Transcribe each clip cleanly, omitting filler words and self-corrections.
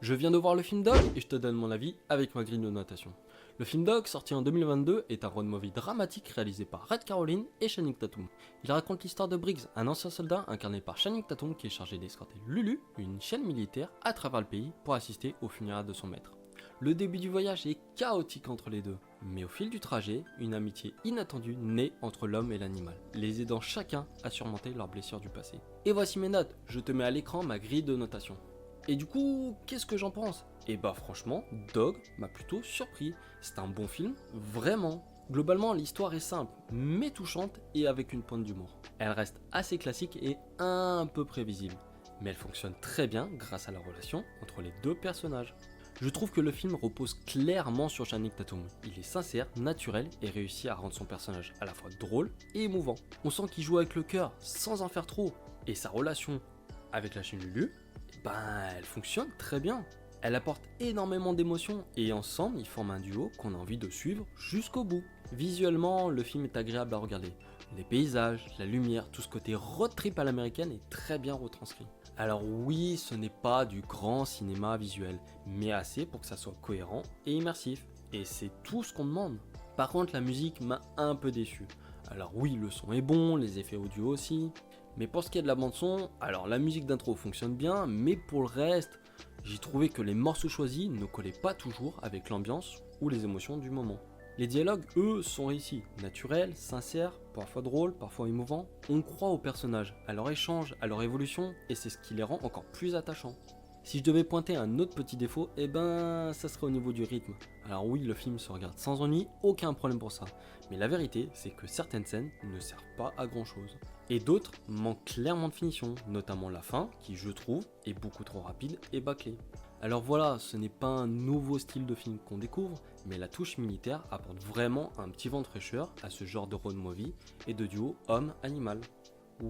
Je viens de voir le film Dog et je te donne mon avis avec ma grille de notation. Le film Dog, sorti en 2022, est un road movie dramatique réalisé par Red Caroline et Channing Tatum. Il raconte l'histoire de Briggs, un ancien soldat incarné par Channing Tatum qui est chargé d'escorter Lulu, une chaîne militaire, à travers le pays pour assister aux funérailles de son maître. Le début du voyage est chaotique entre les deux, mais au fil du trajet, une amitié inattendue naît entre l'homme et l'animal, les aidant chacun à surmonter leurs blessures du passé. Et voici mes notes, je te mets à l'écran ma grille de notation. Et du coup, qu'est-ce que j'en pense? Et bah franchement, Dog m'a plutôt surpris. C'est un bon film, vraiment. Globalement, l'histoire est simple, mais touchante et avec une pointe d'humour. Elle reste assez classique et un peu prévisible, mais elle fonctionne très bien grâce à la relation entre les deux personnages. Je trouve que le film repose clairement sur Channing Tatum. Il est sincère, naturel et réussit à rendre son personnage à la fois drôle et émouvant. On sent qu'il joue avec le cœur sans en faire trop. Et sa relation avec la chaîne Lulu, elle fonctionne très bien. Elle apporte énormément d'émotions et ensemble ils forment un duo qu'on a envie de suivre jusqu'au bout. Visuellement, le film est agréable à regarder. Les paysages, la lumière, tout ce côté road trip à l'américaine est très bien retranscrit. Alors oui, ce n'est pas du grand cinéma visuel, mais assez pour que ça soit cohérent et immersif. Et c'est tout ce qu'on demande. Par contre, la musique m'a un peu déçu. Alors oui, le son est bon, les effets audio aussi. Mais pour ce qui est de la bande son, alors la musique d'intro fonctionne bien, mais pour le reste, j'ai trouvé que les morceaux choisis ne collaient pas toujours avec l'ambiance ou les émotions du moment. Les dialogues, eux, sont réussis, naturels, sincères, parfois drôles, parfois émouvants. On croit aux personnages, à leur échange, à leur évolution, et c'est ce qui les rend encore plus attachants. Si je devais pointer un autre petit défaut, ça serait au niveau du rythme. Alors oui, le film se regarde sans ennui, aucun problème pour ça. Mais la vérité, c'est que certaines scènes ne servent pas à grand chose. Et d'autres manquent clairement de finition, notamment la fin, qui je trouve est beaucoup trop rapide et bâclée. Alors voilà, ce n'est pas un nouveau style de film qu'on découvre, mais la touche militaire apporte vraiment un petit vent de fraîcheur à ce genre de road movie et de duo homme-animal.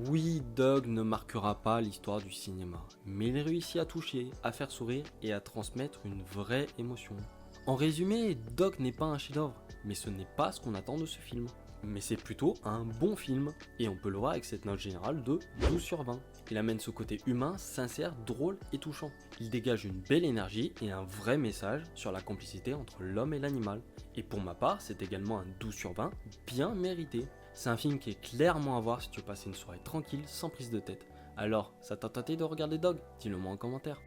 Oui, Dog ne marquera pas l'histoire du cinéma, mais il réussit à toucher, à faire sourire et à transmettre une vraie émotion. En résumé, Dog n'est pas un chef-d'œuvre, mais ce n'est pas ce qu'on attend de ce film. Mais c'est plutôt un bon film, et on peut le voir avec cette note générale de 12 sur 20. Il amène ce côté humain, sincère, drôle et touchant. Il dégage une belle énergie et un vrai message sur la complicité entre l'homme et l'animal. Et pour ma part, c'est également un 12 sur 20 bien mérité. C'est un film qui est clairement à voir si tu veux passer une soirée tranquille sans prise de tête. Alors, ça t'a tenté de regarder Dog? Dis-le moi en commentaire.